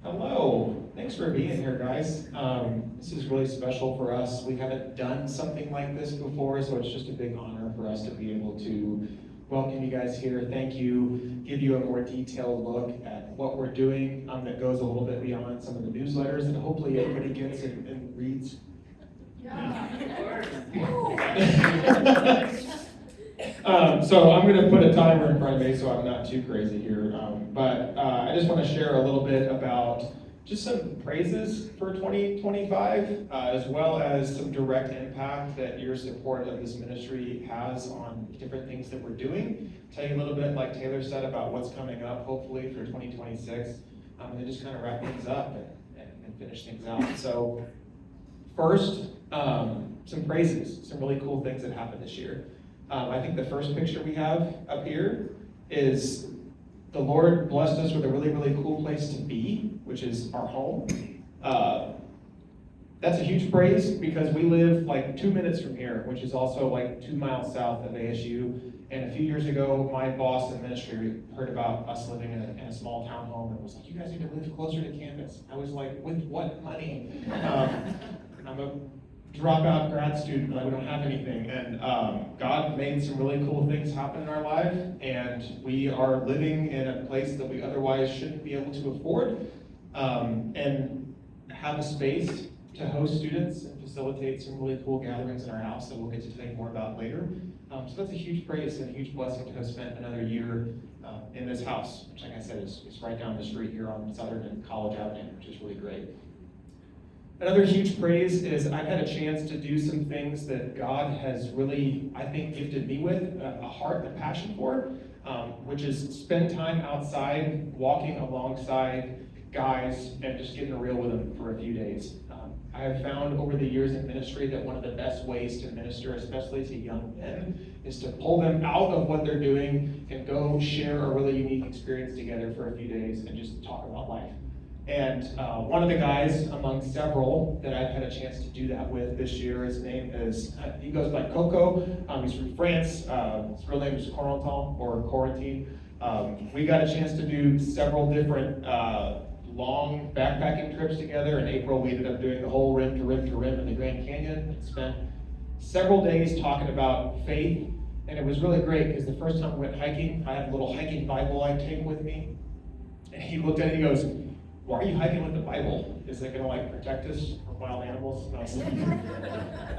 Hello. Thanks for being here, guys. This is really special for us. We haven't done something like this before, so it's just a big honor for us to be able to welcome you guys here. Thank you. Give you a more detailed look at what we're doing that goes a little bit beyond some of the newsletters that hopefully everybody gets and reads. Yeah, So I'm going to put a timer in front of me so I'm not too crazy here. But I just want to share a little bit about just some praises for 2025, as well as some direct impact that your support of this ministry has on different things that we're doing. Tell you a little bit, like Taylor said, about what's coming up, hopefully, for 2026. And then just kind of wrap things up and finish things out. So first, some praises, some really cool things that happened this year. I think the first picture we have up here is the Lord blessed us with a really, really cool place to be, which is our home. That's a huge praise because we live like 2 minutes from here, which is also like 2 miles south of ASU. And a few years ago, my boss in ministry heard about us living in a small townhome and was like, "You guys need to live closer to campus." I was like, "With what money?" I'm a dropout grad student, but we don't have anything. And God made some really cool things happen in our life, and we are living in a place that we otherwise shouldn't be able to afford, and have a space to host students and facilitate some really cool gatherings in our house that we'll get to tell you more about later. So that's a huge praise and a huge blessing to have spent another year in this house, which, like I said, is right down the street here on Southern and College Avenue, which is really great. Another huge praise is I've had a chance to do some things that God has really, I think, gifted me with a heart and a passion for, which is spend time outside, walking alongside guys and just getting real with them for a few days. I have found over the years in ministry that one of the best ways to minister, especially to young men, is to pull them out of what they're doing and go share a really unique experience together for a few days and just talk about life. And one of the guys among several that I've had a chance to do that with this year, his name is, he goes by Coco. He's from France. His real name is Corentin or Quarantine. We got a chance to do several different long backpacking trips together. In April, we ended up doing the whole rim to rim to rim in the Grand Canyon and spent several days talking about faith. And it was really great because the first time we went hiking, I had a little hiking Bible I take with me. And he looked at it and he goes, "Why are you hiking with the Bible? Is it going to protect us from wild animals?" And I was like,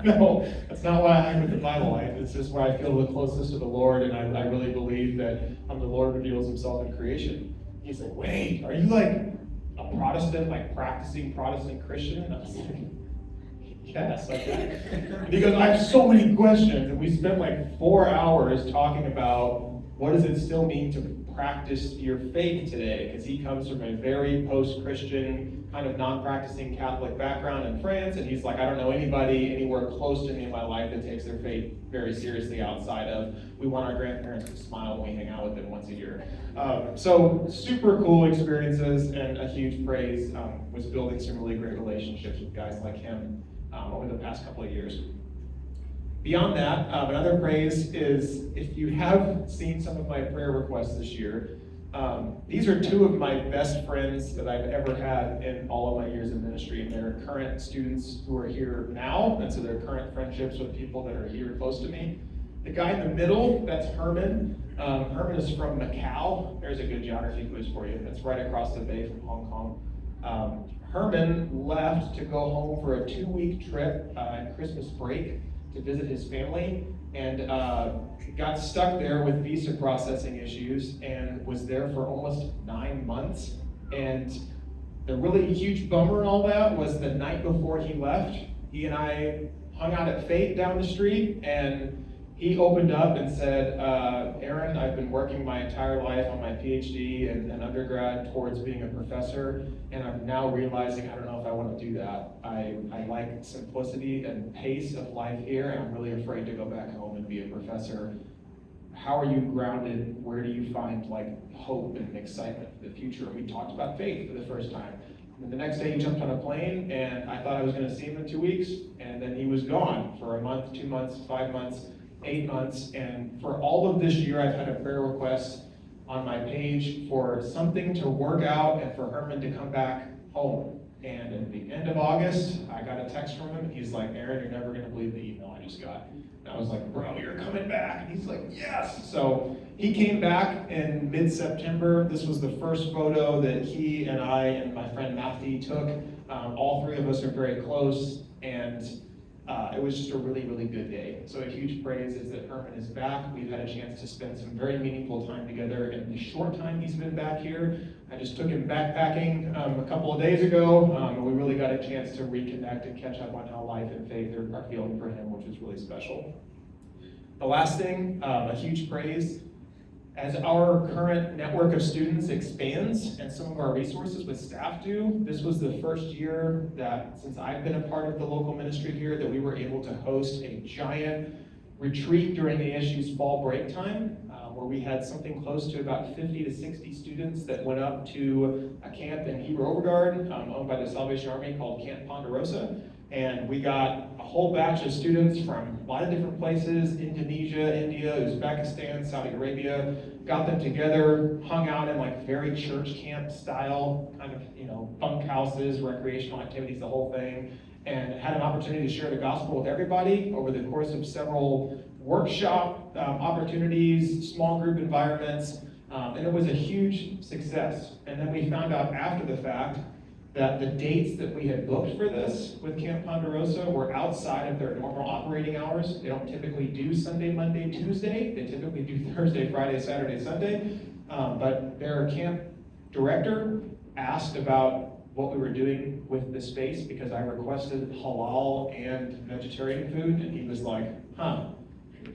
"No, that's not why I hike with the Bible. It's just where I feel the closest to the Lord, and I really believe that the Lord reveals himself in creation." He's like, "Wait, are you like a Protestant, practicing Protestant Christian?" And I was like, "Yes." And he goes, "I have so many questions." And we spent 4 hours talking about what does it still mean to practice your faith today, because he comes from a very post-Christian, kind of non-practicing Catholic background in France, and he's like, "I don't know anybody anywhere close to me in my life that takes their faith very seriously outside of, we want our grandparents to smile when we hang out with them once a year." So super cool experiences, and a huge praise was building some really great relationships with guys like him over the past couple of years. Beyond that, another praise is, if you have seen some of my prayer requests this year, these are two of my best friends that I've ever had in all of my years in ministry, and they're current students who are here now, and so they're current friendships with people that are here close to me. The guy in the middle, that's Herman. Herman is from Macau. There's a good geography quiz for you. That's right across the bay from Hong Kong. Herman left to go home for a 2-week trip at Christmas break to visit his family, and got stuck there with visa processing issues and was there for almost 9 months. And the really huge bummer in all that was the night before he left, he and I hung out at Fate down the street, and he opened up and said, "Aaron, I've been working my entire life on my PhD and undergrad towards being a professor, and I'm now realizing I don't know if I want to do that. I like simplicity and pace of life here, and I'm really afraid to go back home and be a professor. How are you grounded? Where do you find hope and excitement for the future?" And we talked about faith for the first time. And the next day he jumped on a plane, and I thought I was going to see him in 2 weeks, and then he was gone for a month, 2 months, 5 months, 8 months. And for all of this year, I've had a prayer request on my page for something to work out and for Herman to come back home. And at the end of August, I got a text from him. He's like, Aaron, you're never gonna believe the email I just got. And I was like, bro, you're coming back. And he's like, yes. So he came back in mid-September. This was the first photo that he and I and my friend Matthew took. All three of us are very close, and it was just a really, really good day. So a huge praise is that Herman is back. We've had a chance to spend some very meaningful time together in the short time he's been back here. I just took him backpacking a couple of days ago, and we really got a chance to reconnect and catch up on how life and faith are feeling for him, which is really special. The last thing, a huge praise. As our current network of students expands and some of our resources with staff do, this was the first year that, since I've been a part of the local ministry here, that we were able to host a giant retreat during the ASU's fall break time, where we had something close to about 50 to 60 students that went up to a camp in Heber Overgaard, owned by the Salvation Army, called Camp Ponderosa. And we got a whole batch of students from a lot of different places: Indonesia, India, Uzbekistan, Saudi Arabia. Got them together, hung out in like very church camp style, kind of, bunk houses, recreational activities, the whole thing, and had an opportunity to share the gospel with everybody over the course of several workshop opportunities, small group environments, and it was a huge success. And then we found out after the fact that the dates that we had booked for this with Camp Ponderosa were outside of their normal operating hours. They don't typically do Sunday, Monday, Tuesday. They typically do Thursday, Friday, Saturday, Sunday. But their camp director asked about what we were doing with the space because I requested halal and vegetarian food, and he was like,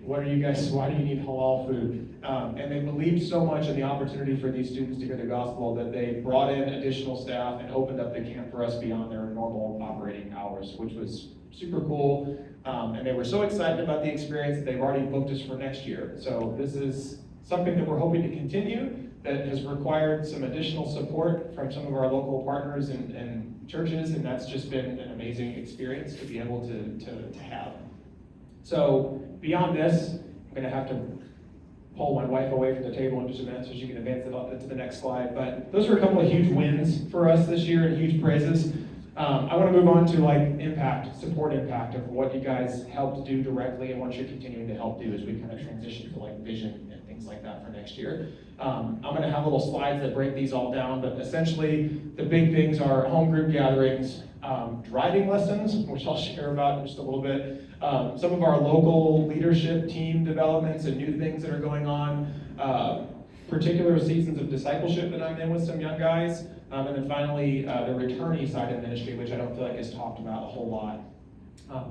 why do you need halal food? And they believed so much in the opportunity for these students to hear the gospel that they brought in additional staff and opened up the camp for us beyond their normal operating hours, which was super cool. And they were so excited about the experience that they've already booked us for next year. So this is something that we're hoping to continue, that has required some additional support from some of our local partners and churches, and that's just been an amazing experience to be able to have. So beyond this, I'm going to have to pull my wife away from the table in just a minute so she can advance it up to the next slide. But those are a couple of huge wins for us this year and huge praises. I want to move on to support impact of what you guys helped do directly and what you're continuing to help do as we kind of transition to vision and things like that for next year. I'm going to have little slides that break these all down, but essentially the big things are home group gatherings, driving lessons, which I'll share about in just a little bit, some of our local leadership team developments and new things that are going on, particular seasons of discipleship that I'm in with some young guys, and then finally the returnee side of ministry, which I don't feel like is talked about a whole lot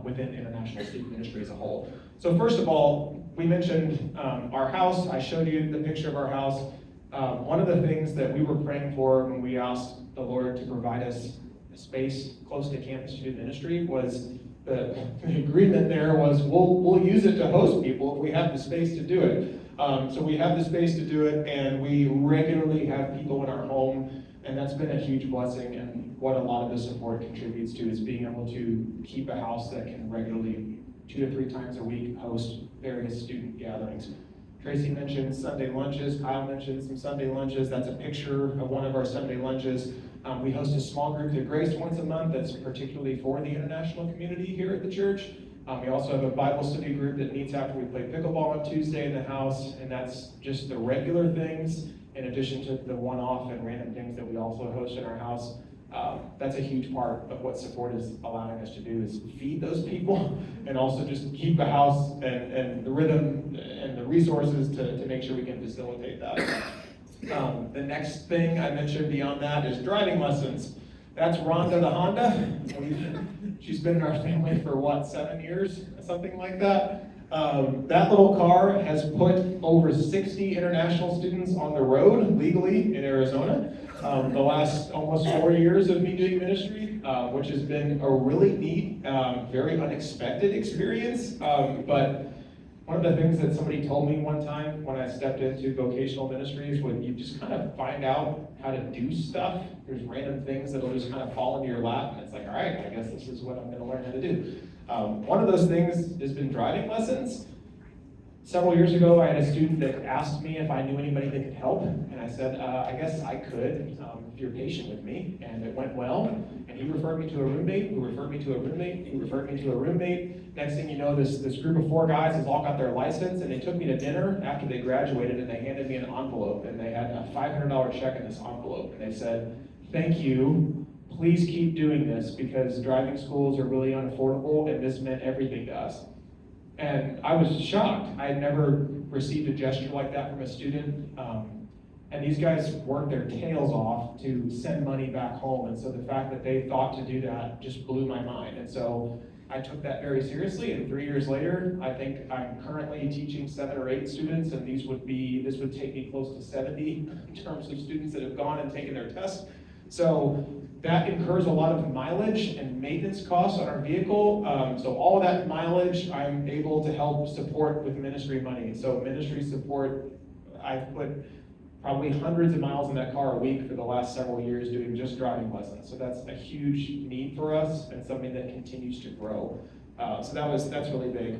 within international student ministry as a whole. So first of all, we mentioned our house. I showed you the picture of our house. One of the things that we were praying for when we asked the Lord to provide us a space close to campus student ministry was the agreement there was we'll use it to host people if we have the space to do it. So we have the space to do it, and we regularly have people in our home, and that's been a huge blessing. And what a lot of the support contributes to is being able to keep a house that can regularly 2 to 3 times a week host various student gatherings. Tracy mentioned Sunday lunches. Kyle mentioned some Sunday lunches. That's a picture of one of our Sunday lunches. We host a small group at Grace once a month that's particularly for the international community here at the church. We also have a Bible study group that meets after we play pickleball on Tuesday in the house, and that's just the regular things in addition to the one-off and random things that we also host in our house. That's a huge part of what support is allowing us to do, is feed those people and also just keep the house and the rhythm and the resources to make sure we can facilitate that. The next thing I mentioned beyond that is driving lessons. That's Rhonda the Honda. She's been in our family for 7 years, something like that. That little car has put over 60 international students on the road legally in Arizona. The last almost 4 years of me doing ministry, which has been a really neat, very unexpected experience. But one of the things that somebody told me one time when I stepped into vocational ministries was you just kind of find out how to do stuff. There's random things that'll just kind of fall into your lap, and it's like, all right, I guess this is what I'm going to learn how to do. One of those things has been driving lessons. Several years ago, I had a student that asked me if I knew anybody that could help, and I said, I guess I could, if you're patient with me, and it went well, and he referred me to a roommate, who referred me to a roommate, who referred me to a roommate. Next thing you know, this group of 4 guys has all got their license, and they took me to dinner after they graduated, and they handed me an envelope, and they had a $500 check in this envelope, and they said, thank you, please keep doing this, because driving schools are really unaffordable, and this meant everything to us. And I was shocked. I had never received a gesture like that from a student. And these guys worked their tails off to send money back home. And so the fact that they thought to do that just blew my mind. And so I took that very seriously. And 3 years later, I think I'm currently teaching 7 or 8 students, and this would take me close to 70 in terms of students that have gone and taken their test. So that incurs a lot of mileage and maintenance costs on our vehicle. So all of that mileage, I'm able to help support with ministry money. So ministry support, I've put probably hundreds of miles in that car a week for the last several years doing just driving lessons. So that's a huge need for us and something that continues to grow. So that's really big.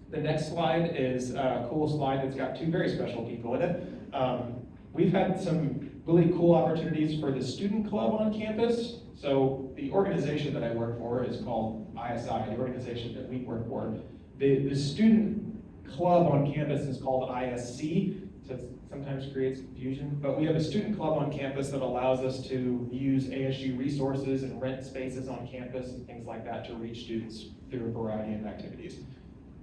The next slide is a cool slide that's got 2 very special people in it. We've had some really cool opportunities for the student club on campus. So the organization that I work for is called ISI, the organization that we work for. The student club on campus is called ISC, so it sometimes creates confusion. But we have a student club on campus that allows us to use ASU resources and rent spaces on campus and things like that to reach students through a variety of activities.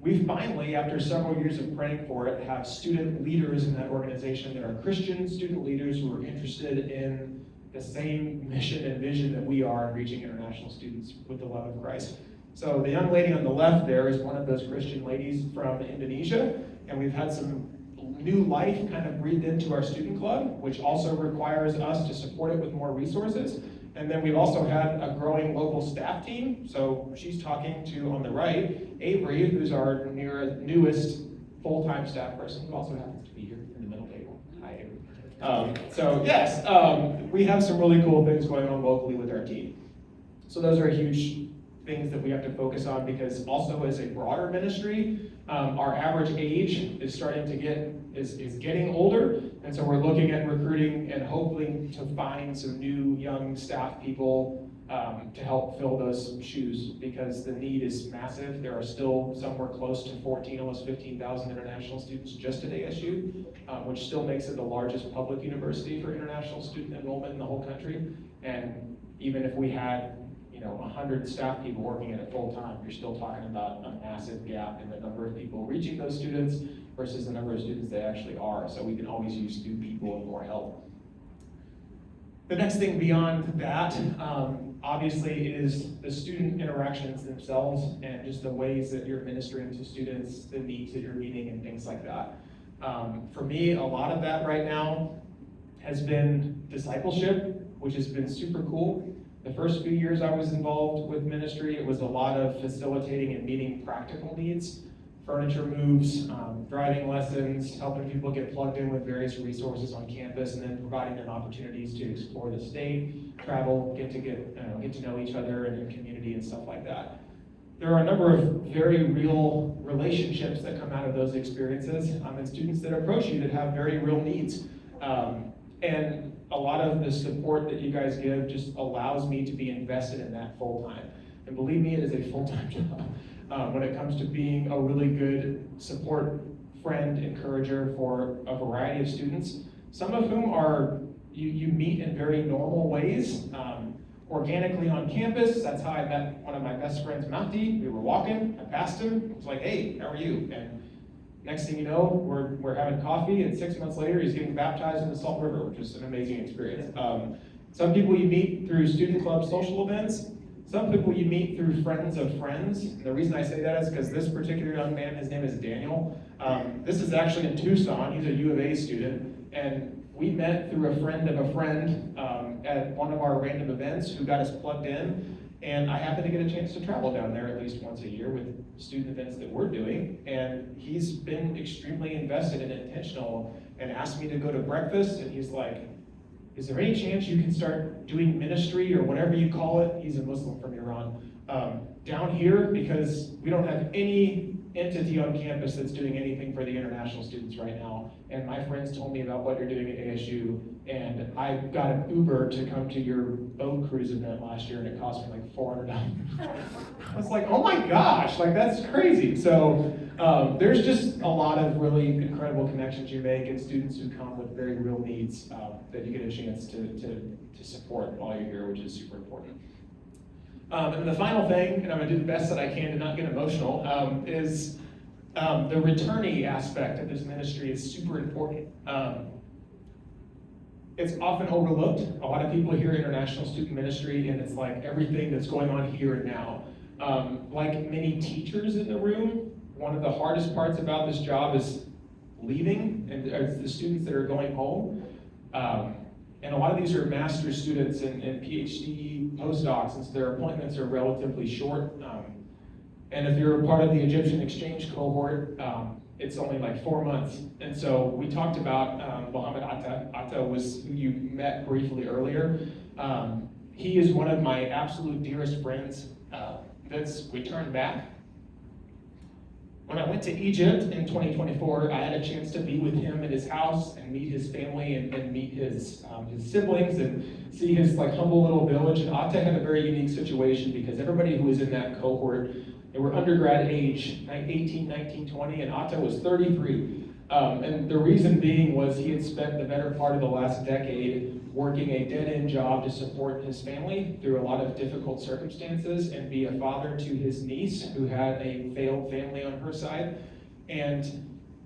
We finally, after several years of praying for it, have student leaders in that organization that are Christian student leaders who are interested in the same mission and vision that we are in reaching international students with the love of Christ. So the young lady on the left there is one of those Christian ladies from Indonesia, and we've had some new life kind of breathed into our student club, which also requires us to support it with more resources. And then we've also had a growing local staff team. So she's talking to, on the right, Avery, who's our newest full-time staff person, who also happens to be here in the middle table. Hi, Avery. So yes, we have some really cool things going on locally with our team. So those are huge things that we have to focus on, because also as a broader ministry, our average age is starting to is getting older, and so we're looking at recruiting and hoping to find some new young staff people to help fill those shoes, because the need is massive. There are still somewhere close to 14, almost 15,000 international students just at ASU, which still makes it the largest public university for international student enrollment in the whole country. And even if we had 100 staff people working at it full time, you're still talking about a massive gap in the number of people reaching those students versus the number of students they actually are. So we can always use new people and more help. The next thing beyond that, obviously, is the student interactions themselves and just the ways that you're ministering to students, the needs that you're meeting, and things like that. For me, a lot of that right now has been discipleship, which has been super cool. The first few years I was involved with ministry, it was a lot of facilitating and meeting practical needs, furniture moves, driving lessons, helping people get plugged in with various resources on campus, and then providing them opportunities to explore the state, travel, get to know each other and in community and stuff like that. There are a number of very real relationships that come out of those experiences, and students that approach you that have very real needs. And a lot of the support that you guys give just allows me to be invested in that full time. And believe me, it is a full-time job when it comes to being a really good support friend, encourager for a variety of students, some of whom are you meet in very normal ways, organically on campus. That's how I met one of my best friends, Mahdi. We were walking, I passed him, I was like, hey, how are you? And next thing you know, we're having coffee, and 6 months later, he's getting baptized in the Salt River, which is an amazing experience. Some people you meet through student club social events. Some people you meet through friends of friends. And the reason I say that is because this particular young man, his name is Daniel. This is actually in Tucson. He's a U of A student. And we met through a friend of a friend at one of our random events who got us plugged in. And I happen to get a chance to travel down there at least once a year with student events that we're doing. And he's been extremely invested and intentional and asked me to go to breakfast. And he's like, is there any chance you can start doing ministry or whatever you call it? He's a Muslim from Iran. Down here, because we don't have any entity on campus that's doing anything for the international students right now. And my friends told me about what you're doing at ASU, and I got an Uber to come to your boat cruise event last year, and it cost me like $400. I was like, oh my gosh, like that's crazy. So there's just a lot of really incredible connections you make, and students who come with very real needs that you get a chance to support while you're here, which is super important. And the final thing, and I'm gonna do the best that I can to not get emotional, is the returnee aspect of this ministry is super important. It's often overlooked. A lot of people hear international student ministry and it's like everything that's going on here and now. Like many teachers in the room, one of the hardest parts about this job is leaving, and the students that are going home. And a lot of these are master's students and PhD postdocs, and so their appointments are relatively short. And if you're a part of the Egyptian exchange cohort, it's only like 4 months. And so we talked about Mohammed Atta. Atta was who you met briefly earlier. He is one of my absolute dearest friends that's returned back. When I went to Egypt in 2024, I had a chance to be with him at his house and meet his family and meet his siblings and see his like humble little village. And Atta had a very unique situation because everybody who was in that cohort, they were undergrad age, 18, 19, 20, and Atta was 33. And the reason being was he had spent the better part of the last decade working a dead-end job to support his family through a lot of difficult circumstances and be a father to his niece who had a failed family on her side. And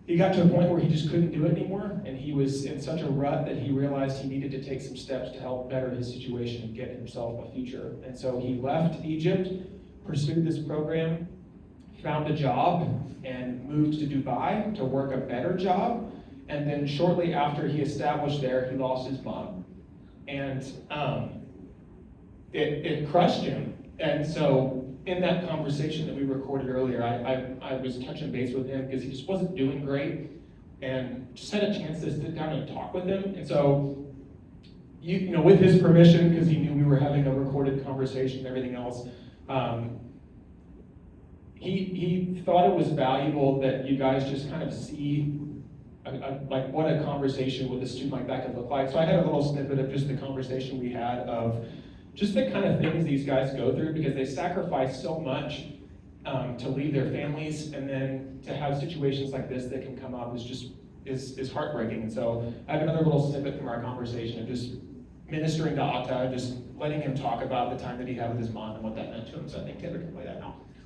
he got to a point where he just couldn't do it anymore, and he was in such a rut that he realized he needed to take some steps to help better his situation and get himself a future. And so he left Egypt, pursued this program, found a job, and moved to Dubai to work a better job. And then shortly after he established there, he lost his mom. And it crushed him. And so in that conversation that we recorded earlier, I was touching base with him because he just wasn't doing great, and just had a chance to sit down and talk with him. And so, you know, with his permission, because he knew we were having a recorded conversation and everything else, he thought it was valuable that you guys just kind of see like what a conversation with a student like that could look like. So I had a little snippet of just the conversation we had of just the kind of things these guys go through, because they sacrifice so much to leave their families, and then to have situations like this that can come up is heartbreaking. And so I have another little snippet from our conversation of just ministering to Atta, just letting him talk about the time that he had with his mom and what that meant to him. So I think Taylor can play that now.